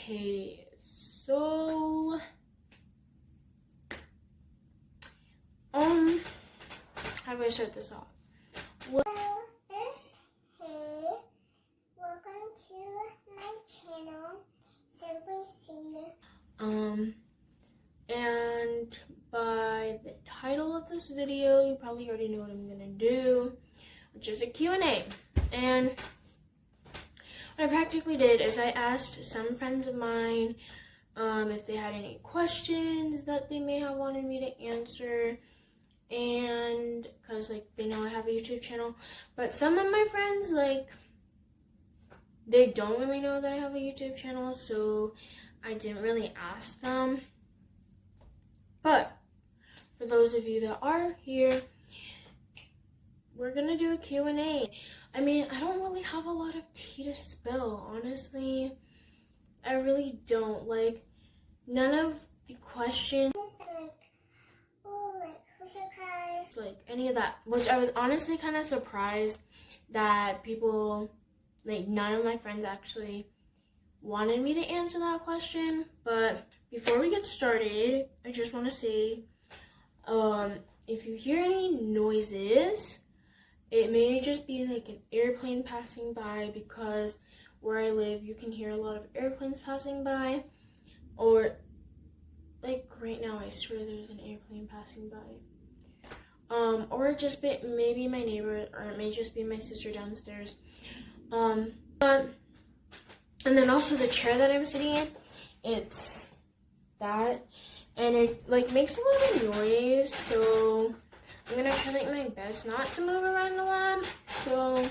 Okay, so how do I start this off? Hello, hey, welcome to my channel, Simply C. And by the title of this video, you probably already know what I'm gonna do, which is a Q&A. And what I practically did is I asked some friends of mine if they had any questions that they may have wanted me to answer, and because like they know I have a YouTube channel, but some of my friends, like, they don't really know that I have a YouTube channel, so I didn't really ask them. But for those of you that are here, we're gonna do a Q&A. I mean, I don't really have a lot of tea to spill, honestly. I really don't. Like, none of the questions, like any of that, which I was honestly kind of surprised that people, like, none of my friends actually wanted me to answer that question. But before we get started, I just want to say, if you hear any noises, it may just be like an airplane passing by, because where I live, you can hear a lot of airplanes passing by. Or, like right now, I swear there's an airplane passing by. Or just maybe my neighbor, or it may just be my sister downstairs. And then also the chair that I'm sitting in, it's that, and it like makes a lot of noise, so I'm gonna try like my best not to move around a lot. So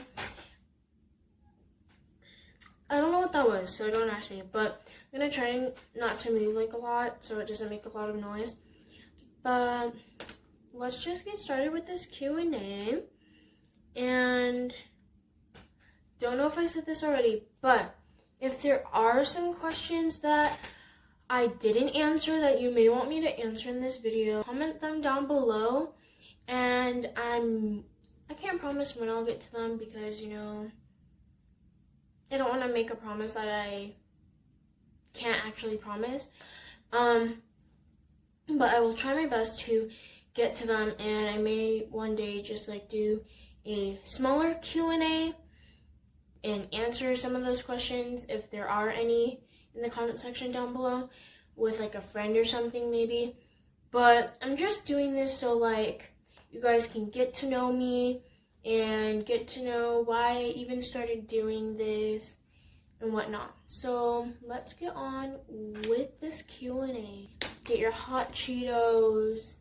I don't know what that was, so don't ask me, but I'm gonna try not to move like a lot so it doesn't make a lot of noise. But let's just get started with this Q&A. And don't know if I said this already, but if there are some questions that I didn't answer that you may want me to answer in this video, comment them down below. And I can't promise when I'll get to them, because, you know, I don't want to make a promise that I can't actually promise. But I will try my best to get to them, and I may one day just like do a smaller Q&A and answer some of those questions if there are any in the comment section down below with like a friend or something maybe. But I'm just doing this so like you guys can get to know me and get to know why I even started doing this and whatnot. So let's get on with this Q&A. Get your hot Cheetos,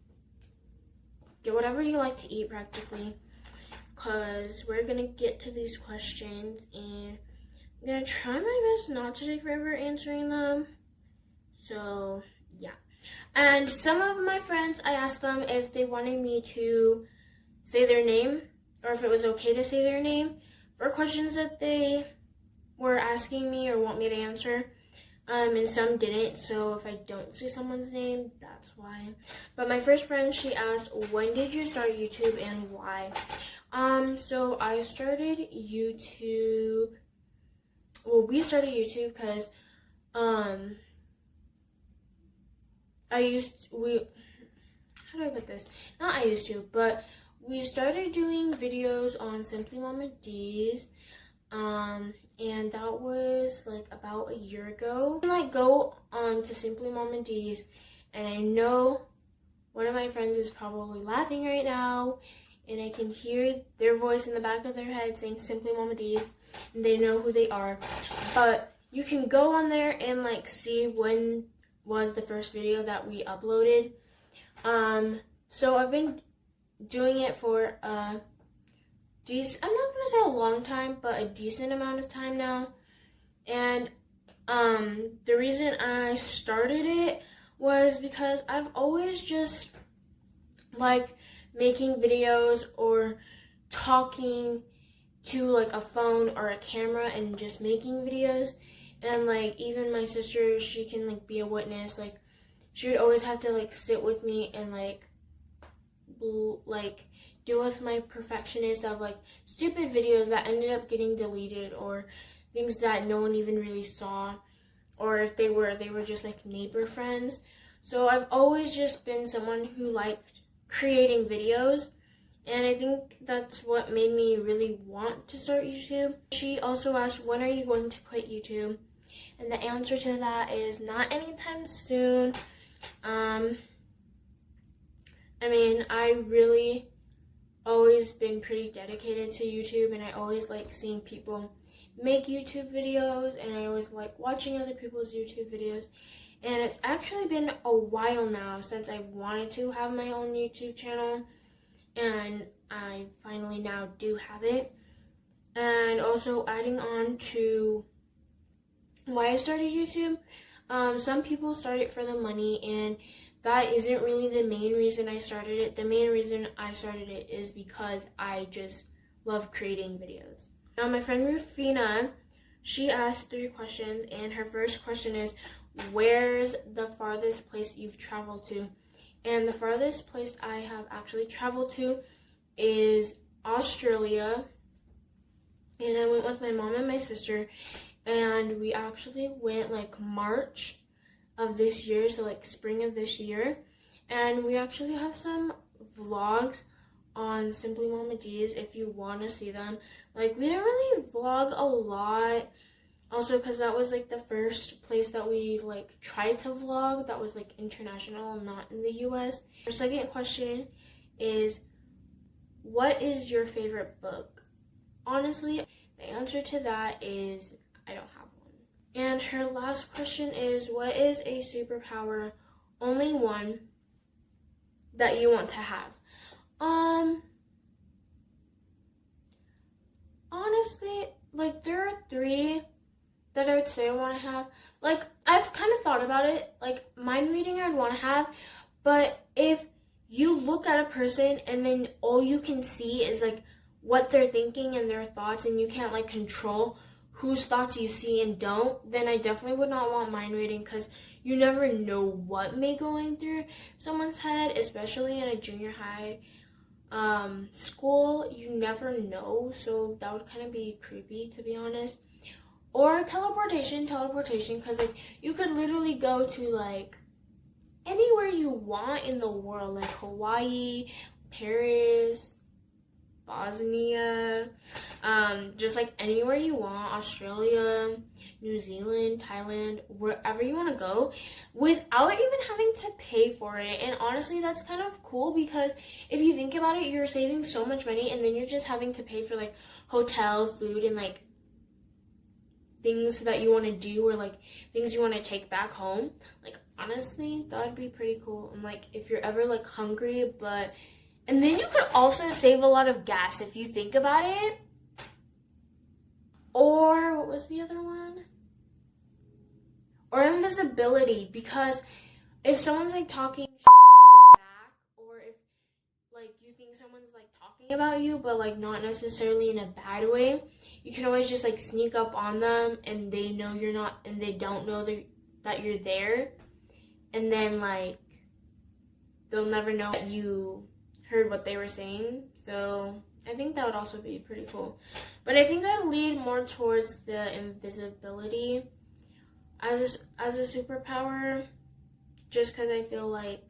get whatever you like to eat practically, because we're gonna get to these questions, and I'm gonna try my best not to take forever answering them. So yeah. And some of my friends, I asked them if they wanted me to say their name, or if it was okay to say their name for questions that they were asking me or want me to answer. And some didn't, so if I don't say someone's name, that's why. But my first friend, she asked, when did you start YouTube and why? So I started YouTube, well, we started YouTube because, how do I put this? Not I used to, but we started doing videos on Simply Mama D's, and that was like about a year ago. You can like go to Simply Mama D's, and I know one of my friends is probably laughing right now, and I can hear their voice in the back of their head saying Simply Mama D's, and they know who they are. But you can go on there and like see when was the first video that we uploaded. So I've been doing it for I'm not gonna say a long time, but a decent amount of time now. And the reason I started it was because I've always just liked making videos or talking to like a phone or a camera and just making videos. And like even my sister, she can like be a witness. Like she would always have to like sit with me and like deal with my perfectionist of like stupid videos that ended up getting deleted, or things that no one even really saw. or if they were just like neighbor friends. So I've always just been someone who liked creating videos, and I think that's what made me really want to start YouTube. She also asked, when are you going to quit YouTube? And the answer to that is not anytime soon. I mean, I really always been pretty dedicated to YouTube, and I always like seeing people make YouTube videos, and I always like watching other people's YouTube videos. And it's actually been a while now since I wanted to have my own YouTube channel, and I finally now do have it. And also adding on to why I started YouTube, some people start it for the money, and that isn't really the main reason I started it. The main reason I started it is because I just love creating videos. Now, my friend Rufina, she asked 3 questions, and her first question is, where's the farthest place you've traveled to? And the farthest place I have actually traveled to is Australia, and I went with my mom and my sister, and we actually went like March of this year, so like spring of this year. And we actually have some vlogs on Simply Mama D's if you want to see them. Like, we didn't really vlog a lot, also because that was like the first place that we like tried to vlog that was like international, not in the US. Our second question is, what is your favorite book? Honestly, the answer to that is I don't have one. And her last question is, what is a superpower, only one, that you want to have? Honestly, like, there are 3 that I would say I want to have. Like, I've kind of thought about it. Like, mind reading I'd want to have, but if you look at a person and then all you can see is like what they're thinking and their thoughts, and you can't like control whose thoughts you see and don't, then I definitely would not want mind reading, because you never know what may going through someone's head, especially in a junior high school. You never know, so that would kind of be creepy, to be honest. Or teleportation, because like you could literally go to like anywhere you want in the world, like Hawaii, Paris, Bosnia, just like anywhere you want, Australia, New Zealand, Thailand, wherever you want to go, without even having to pay for it. And honestly, that's kind of cool, because if you think about it, you're saving so much money, and then you're just having to pay for like hotel, food, and like things that you want to do, or like things you want to take back home. Like, honestly, that would be pretty cool. And like, if you're ever like hungry, and then you could also save a lot of gas if you think about it. Or what was the other one? Or invisibility, because if someone's like talking shit behind your back, or if like you think someone's like talking about you but like not necessarily in a bad way, you can always just like sneak up on them, and they know you're not, and they don't know that you're there, and then like they'll never know that you heard what they were saying. So I think that would also be pretty cool. But I think I'd lead more towards the invisibility as a superpower, just because I feel like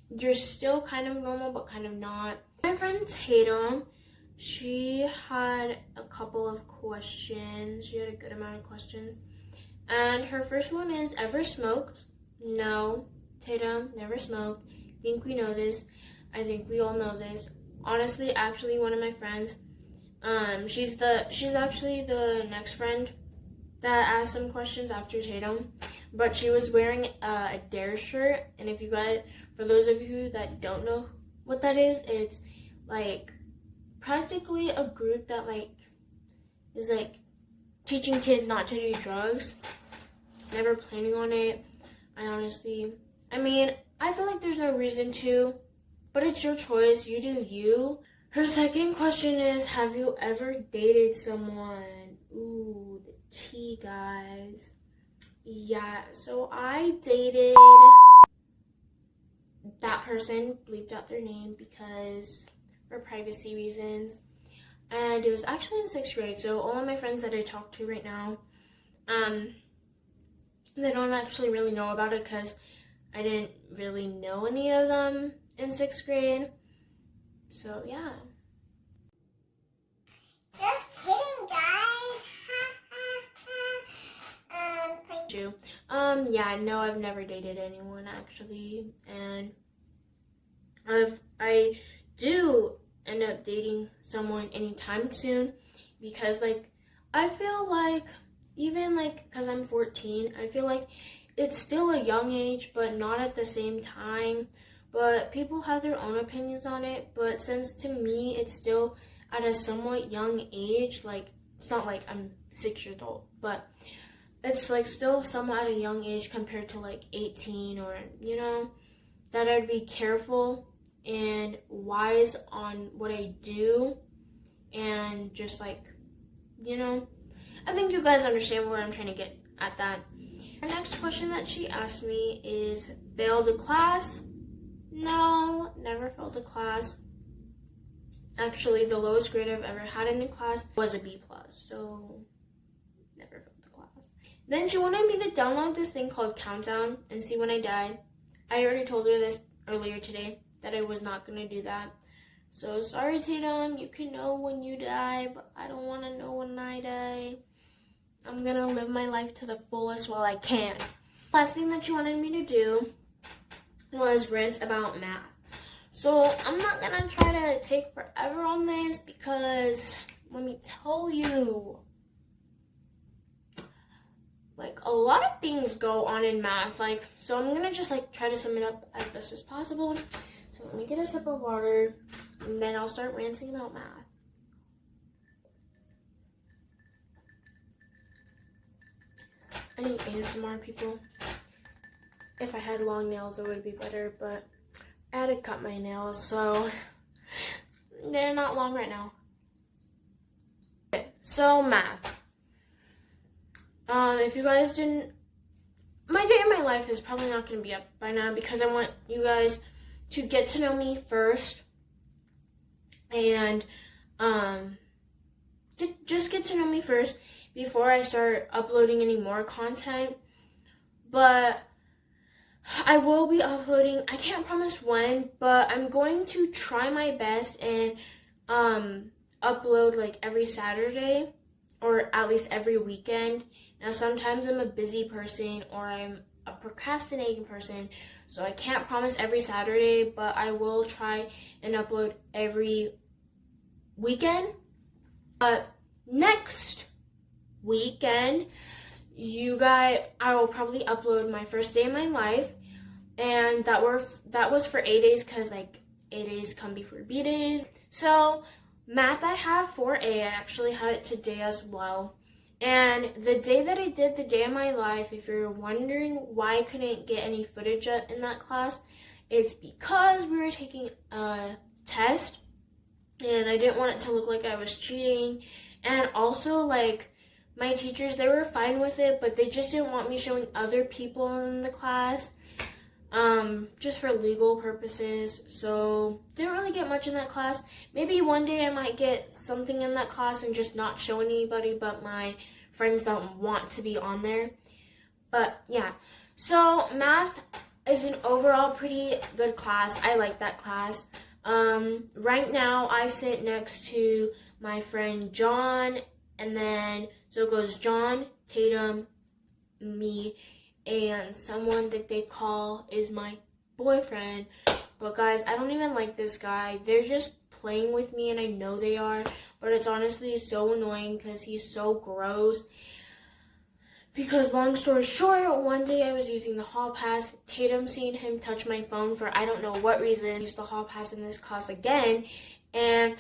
you're still kind of normal but kind of not. My friend Tatum, she had a couple of questions. She had a good amount of questions. And her first one is, ever smoked? No, Tatum, never smoked. I think we know this. I think we all know this. Honestly, actually, one of my friends, she's actually the next friend that asked some questions after Tatum, but she was wearing a Dare shirt. And if you guys, for those of you that don't know what that is, it's like practically a group that like is like teaching kids not to do drugs. Never planning on it. I mean, I feel like there's no reason to, but it's your choice. You do you. Her second question is, have you ever dated someone? Ooh, the tea, guys. Yeah, so I dated that person, bleeped out their name because for privacy reasons. And it was actually in 6th grade, so all of my friends that I talk to right now, they don't actually really know about it because I didn't really know any of them in 6th grade. So yeah. Just kidding, guys. Yeah, no, I've never dated anyone actually, and I do end up dating someone anytime soon, because like I feel like, even like because I'm 14, I feel like it's still a young age, but not at the same time. But people have their own opinions on it, but since to me it's still at a somewhat young age, like it's not like I'm 6 years old, but it's like still somewhat at a young age compared to like 18, or that I'd be careful and wise on what I do, and just like, I think you guys understand where I'm trying to get at that. The next question that she asked me is, failed a class? No, never failed a class. Actually, the lowest grade I've ever had in a class was a B+, so never failed a class. Then she wanted me to download this thing called Countdown and see when I died. I already told her this earlier today, that I was not going to do that. So sorry, Tatum, you can know when you die, but I don't want to know when I die. I'm going to live my life to the fullest while I can. Last thing that she wanted me to do was rant about math. So I'm not going to try to take forever on this, because let me tell you, like, a lot of things go on in math. Like, so I'm going to just like try to sum it up as best as possible. So let me get a sip of water, and then I'll start ranting about math. I need ASMR, people. If I had long nails, it would be better, but I had to cut my nails, so they're not long right now. Okay, so math. If you guys didn't, my day in my life is probably not going to be up by now, because I want you guys to get to know me first, and just get to know me first before I start uploading any more content. But I will be uploading, I can't promise when, but I'm going to try my best and upload like every Saturday, or at least every weekend. Now sometimes I'm a busy person, or I'm a procrastinating person, so I can't promise every Saturday, but I will try and upload every weekend. But next weekend, I will probably upload my first day of my life, and that was for A days, because like A days come before B days. So math, I have for A. I actually had it today as well. And the day that I did the day of my life, if you're wondering why I couldn't get any footage in that class, it's because we were taking a test, and I didn't want it to look like I was cheating. And also, like, my teachers, they were fine with it, but they just didn't want me showing other people in the class, just for legal purposes. So didn't really get much in that class. Maybe one day I might get something in that class and just not show anybody but my friends that want to be on there. But yeah, so math is an overall pretty good class. I like that class. Right now I sit next to my friend John, and then so it goes John, Tatum, me, and someone that they call is my boyfriend. But guys, I don't even like this guy. They're just playing with me, and I know they are, but it's honestly so annoying because he's so gross. Because long story short, one day I was using the hall pass. Tatum seen him touch my phone for I don't know what reason. Used the hall pass in this class again, and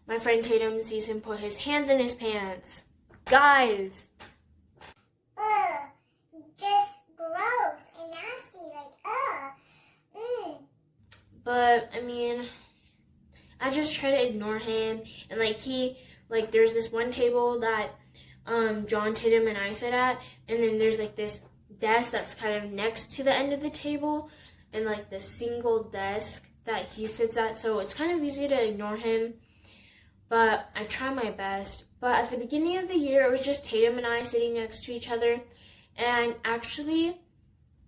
my friend Tatum sees him put his hands in his pants. Guys. Just gross and nasty, But I mean, I just try to ignore him, and like there's this one table that John, Tatum, and I sit at, and then there's like this desk that's kind of next to the end of the table, and like the single desk that he sits at, so it's kind of easy to ignore him, but I try my best. But at the beginning of the year, it was just Tatum and I sitting next to each other. And actually,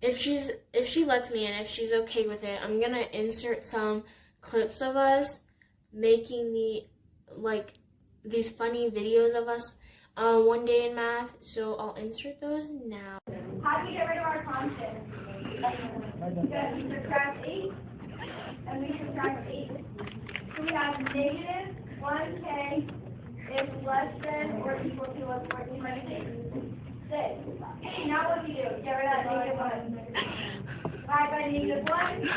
if she lets me and if she's okay with it, I'm gonna insert some clips of us making these funny videos of us one day in math. So I'll insert those now. How do we get rid of our constant? Because we subtract 8 and we subtract 8. So we have negative 1k is less than or equal to 14 minus 8. 6. Now what do you do? Get rid of that negative 1. Divide by negative 1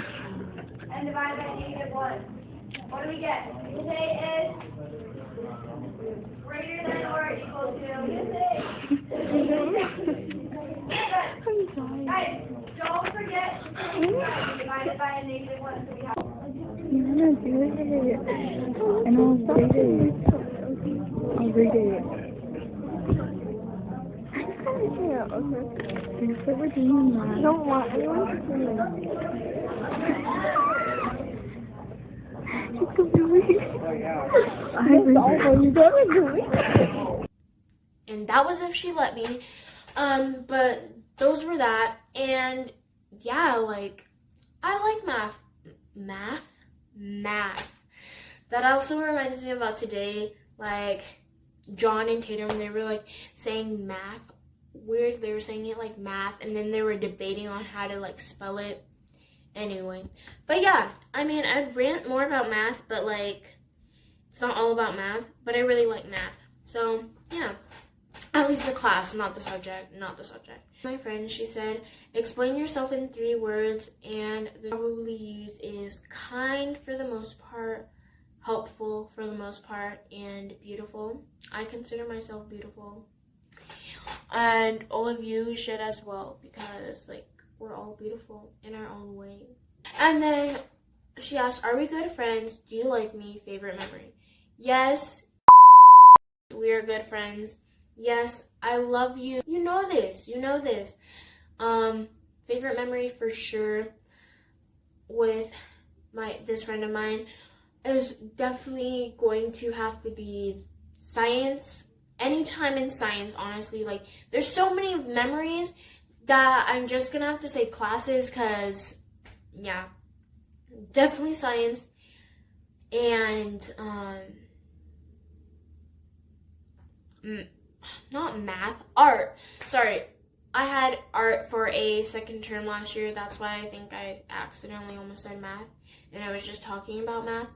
and divide by negative 1. What do we get? K is greater than or equal to 6. Guys, don't forget to divide it by a negative 1 so we have. I'm gonna do it. And I'll read it. I'll read it. Yeah, okay. Here's what we're doing now. I don't want anyone to see it. It's gonna be weird. And that was if she let me. But those were that. And yeah, like, I like math. Math. That also reminds me about today, like, John and Tatum, they were like saying math weird. They were saying it like math, and then they were debating on how to like spell it. Anyway, but yeah, I mean, I'd rant more about math, but like, it's not all about math, but I really like math. So yeah, at least the class, not the subject. My friend, she said, explain yourself in 3 words, and the probably used is kind for the most part, helpful for the most part, and beautiful. I consider myself beautiful, and all of you should as well, because like, we're all beautiful in our own way. And then she asked, are we good friends? Do you like me? Favorite memory? Yes, we are good friends. Yes, I love you. You know this. Favorite memory for sure with this friend of mine is definitely going to have to be science. Anytime in science, honestly, like, there's so many memories that I'm just gonna have to say classes, because yeah, definitely science. And not math, art. Sorry, I had art for a second term last year. That's why I think I accidentally almost said math, and I was just talking about math.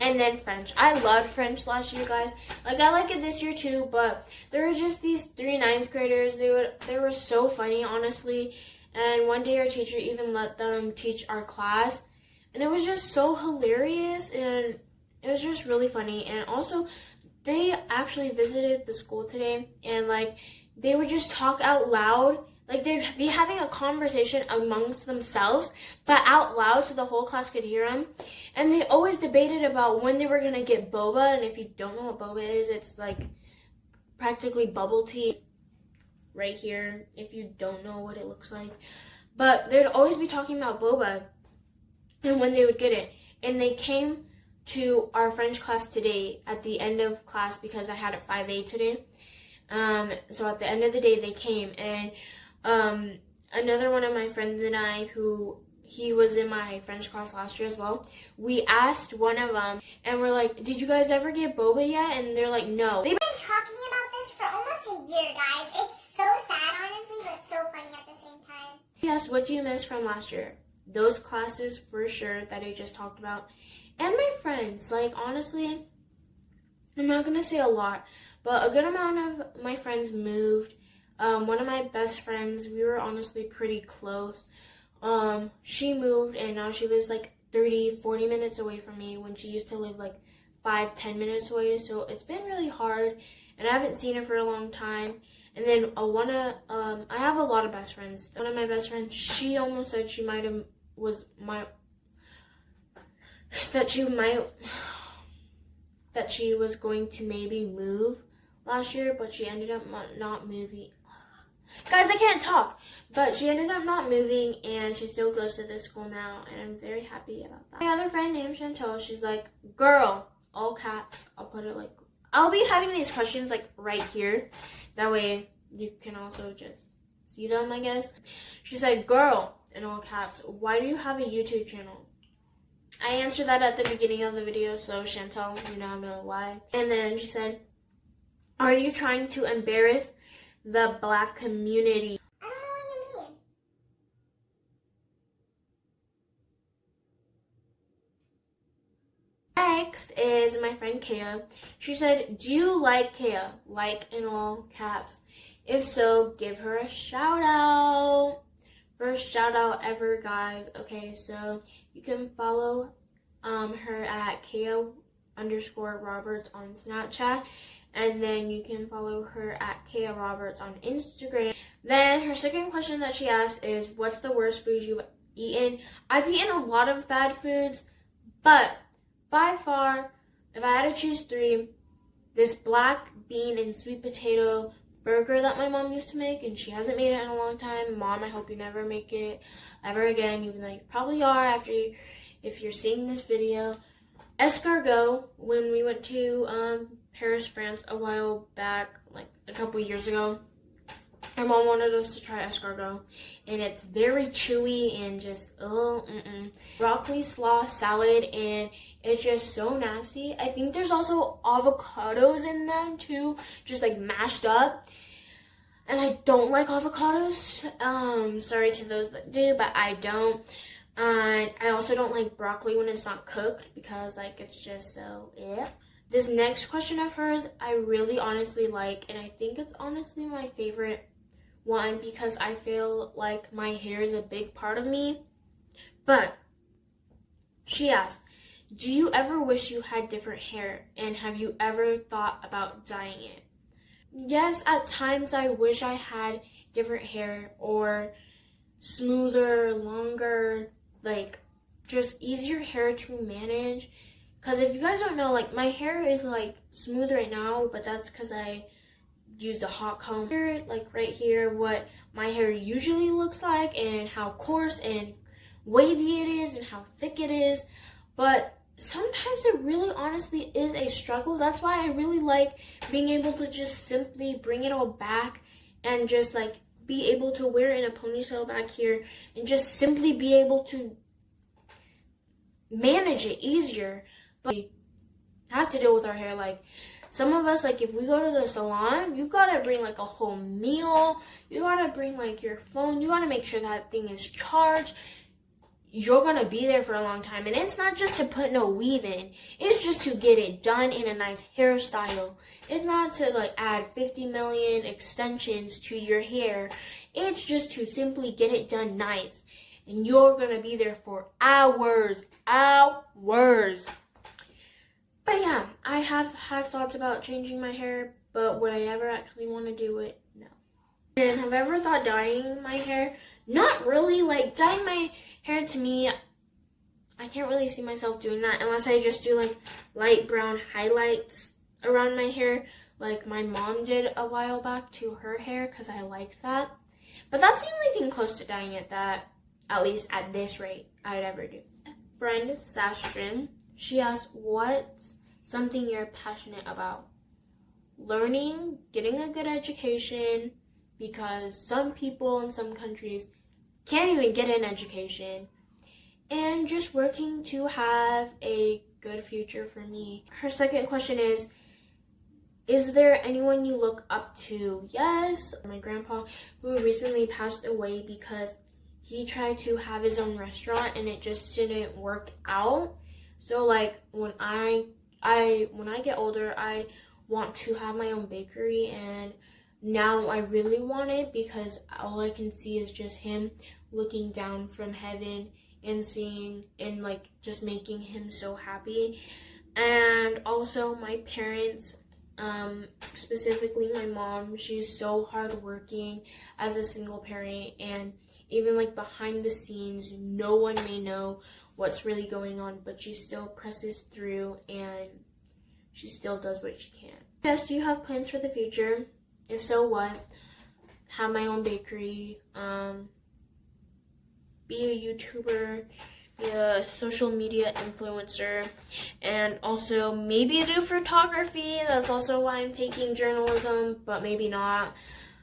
And then French. I loved French last year, guys. Like, I like it this year too, but there were just these 3 9th graders. They were so funny, honestly. And one day our teacher even let them teach our class, and it was just so hilarious, and it was just really funny. And also, they actually visited the school today, and like, they would just talk out loud. Like, they'd be having a conversation amongst themselves, but out loud so the whole class could hear them. And they always debated about when they were going to get boba. And if you don't know what boba is, it's like practically bubble tea right here, if you don't know what it looks like. But they'd always be talking about boba and when they would get it. And they came to our French class today at the end of class, because I had a 5A today. So at the end of the day, they came, and another one of my friends and I, who he was in my French class last year as well, we asked one of them, and we're like, did you guys ever get boba yet? And they're like, no. We've been talking about this for almost a year, guys. It's so sad, honestly, but so funny at the same time. Yes, what do you miss from last year? Those classes, for sure, that I just talked about. And my friends, like, honestly, I'm not going to say a lot, but a good amount of my friends moved. One of my best friends, we were honestly pretty close. She moved, and now she lives like 30-40 minutes away from me, when she used to live like 5-10 minutes away. So it's been really hard, and I haven't seen her for a long time. And then I have a lot of best friends. One of my best friends, she almost said she was going to maybe move last year, but she ended up not moving. Guys, I can't talk. But she ended up not moving, and she still goes to this school now, and I'm very happy about that. My other friend named Chantel, she's like, girl, all caps. I'll put it like, I'll be having these questions like right here. That way you can also just see them, I guess. She said, girl, in all caps, why do you have a YouTube channel? I answered that at the beginning of the video, so Chantel, you now know why. And then she said, are you trying to embarrass the Black community? I don't know what you mean. Next is my friend Kaya. She said, do you like Kaya? Like in all caps. If so, give her a shout out. First shout out ever, guys. Okay, so you can follow her at Kaya_Roberts on Snapchat. And then you can follow her at Kaya Roberts on Instagram. Then her second question that she asked is, what's the worst food you've eaten? I've eaten a lot of bad foods, but by far, if I had to choose 3, this black bean and sweet potato burger that my mom used to make, and she hasn't made it in a long time. Mom, I hope you never make it ever again, even though you probably are if you're seeing this video. Escargot, when we went to Paris, France a while back, like a couple years ago, my mom wanted us to try escargot, and it's very chewy and just, broccoli slaw salad, and it's just so nasty. I think there's also avocados in them too, just like mashed up. And I don't like avocados. Sorry to those that do, but I don't. And I also don't like broccoli when it's not cooked because like it's just so, yeah. This next question of hers, I really honestly like, and I think it's honestly my favorite one because I feel like my hair is a big part of me. But she asked, do you ever wish you had different hair, and have you ever thought about dyeing it? Yes, at times I wish I had different hair or smoother, longer, like just easier hair to manage. Because if you guys don't know, like my hair is like smooth right now, but that's because I used a hot comb. Here, like right here, what my hair usually looks like and how coarse and wavy it is and how thick it is. But sometimes it really honestly is a struggle. That's why I really like being able to just simply bring it all back and just like be able to wear it in a ponytail back here and just simply be able to manage it easier. But we have to deal with our hair. Like some of us, like if we go to the salon, you gotta bring like a whole meal, you gotta bring like your phone, you gotta make sure that thing is charged. You're gonna be there for a long time, and it's not just to put no weave in, it's just to get it done in a nice hairstyle. It's not to like add 50 million extensions to your hair. It's just to simply get it done nice, and you're gonna be there for hours. But yeah, I have had thoughts about changing my hair, but would I ever actually want to do it? No. And have I ever thought dyeing my hair? Not really. Like dyeing my hair, to me, I can't really see myself doing that unless I just do like light brown highlights around my hair like my mom did a while back to her hair because I liked that. But that's the only thing close to dyeing it that, at least at this rate, I'd ever do. Friend Sastrin, she asked, what's something you're passionate about? Learning, getting a good education, because some people in some countries can't even get an education, and just working to have a good future for me. Her second question is there anyone you look up to? Yes, my grandpa, who recently passed away because he tried to have his own restaurant and it just didn't work out. So like when I get older, I want to have my own bakery, and now I really want it because all I can see is just him looking down from heaven and seeing and like just making him so happy. And also my parents, specifically my mom, she's so hardworking as a single parent, and even like behind the scenes, no one may know what's really going on, but she still presses through and she still does what she can. Yes, do you have plans for the future? If so, what? Have my own bakery, be a YouTuber, be a social media influencer, and also maybe do photography. That's also why I'm taking journalism, but maybe not.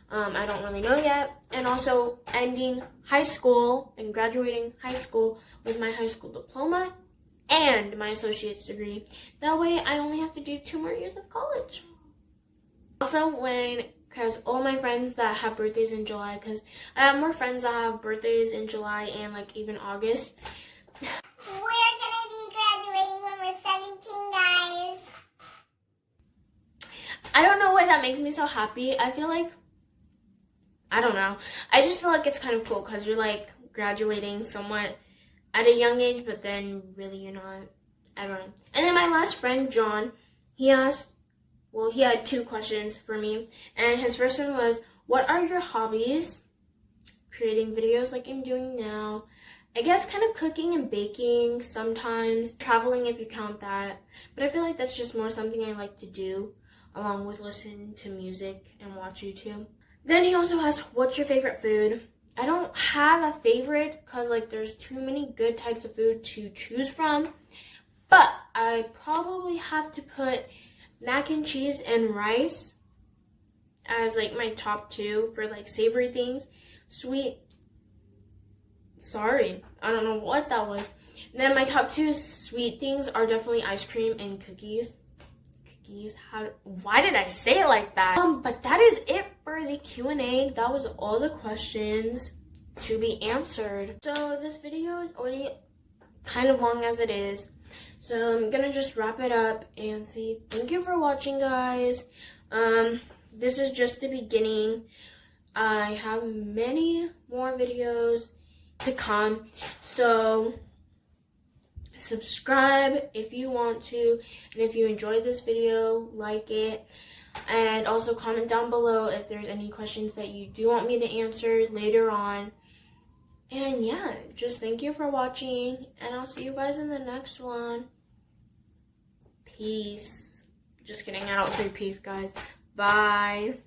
I don't really know yet. And also ending high school and graduating high school with my high school diploma and my associate's degree. That way I only have to do 2 more years of college. Also, because all my friends that have birthdays in July, because I have more friends that have birthdays in July and like even August. We're gonna be graduating when we're 17, guys. I don't know why that makes me so happy. I feel like, I don't know. I just feel like it's kind of cool because you're like graduating somewhat at a young age, but then really you're not. I don't know. And then my last friend, John, he had 2 questions for me. And his first one was, what are your hobbies? Creating videos like I'm doing now. I guess kind of cooking and baking sometimes. Traveling if you count that. But I feel like that's just more something I like to do, along with listen to music and watch YouTube. Then he also has, what's your favorite food? I don't have a favorite because like there's too many good types of food to choose from. But I probably have to put mac and cheese and rice as like my top 2 for like savory things. I don't know what that was. And then my top 2 sweet things are definitely ice cream and cookies. Why did I say it like that? But that is it for the Q&A. That was all the questions to be answered. So this video is already kind of long as it is. So I'm gonna just wrap it up and say thank you for watching, guys. This is just the beginning. I have many more videos to come. So subscribe if you want to, and if you enjoyed this video, like it, and also comment down below if there's any questions that you do want me to answer later on. And yeah, just thank you for watching, and I'll see you guys in the next one. Peace. Just kidding, I don't say peace, guys. Bye.